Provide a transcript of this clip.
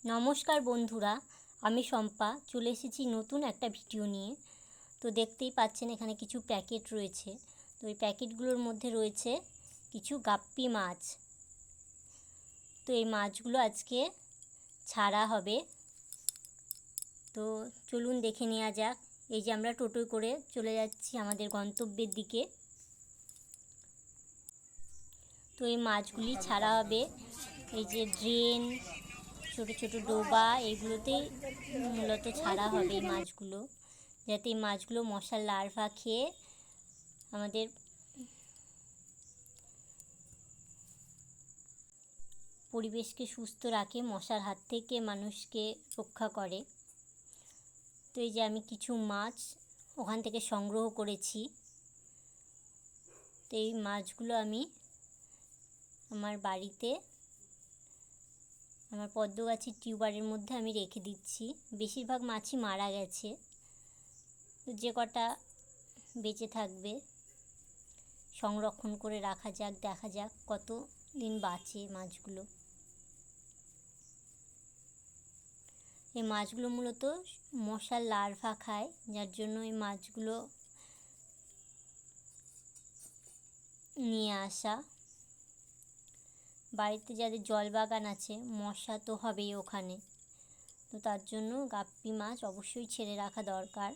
নমস্কার বন্ধুরা, আমি শম্পা চলে এসেছি নতুন একটা ভিডিও নিয়ে। তো দেখতেই পাচ্ছেন এখানে কিছু প্যাকেট রয়েছে। তো এই প্যাকেটগুলোর মধ্যে রয়েছে কিছু গাপ্পি মাছ। তো এই মাছগুলো আজকে ছাড়া হবে। তো চলুন দেখে নেওয়া যাক। এই যে আমরা টোটোয় করে চলে যাচ্ছি আমাদের গন্তব্যের দিকে। তো এই মাছগুলি ছাড়া হবে এই যে ড্রেন, ছোট ছোট ডোবা, এগুলোতেই মূলত ছাড়া হবে এই মাছগুলো, যাতে এই মাছগুলো মশার লার্ভা খেয়ে আমাদের পরিবেশকে সুস্থ রাখে, মশার হাত থেকে মানুষকে রক্ষা করে। তো এই যে আমি কিছু মাছ ওখান থেকে সংগ্রহ করেছি। তো এই মাছগুলো আমি আমার বাড়িতে আমার পদ্ম গাছের টিউবারের মধ্যে আমি রেখে দিচ্ছি। বেশিরভাগ মাছই মারা গেছে, তো যে কটা বেঁচে থাকবে সংরক্ষণ করে রাখা যাক, দেখা যাক কত দিন বাঁচে মাছগুলো। এই মাছগুলো মূলত মশার লার্ভা খায়, যার জন্য এই মাছগুলো নিয়ে আসা। বাড়িতে যাদের জল বাগান আছে, মশা তো হবেই ওখানে, তো তার জন্য গাপ্পি মাছ অবশ্যই ছেড়ে রাখা দরকার।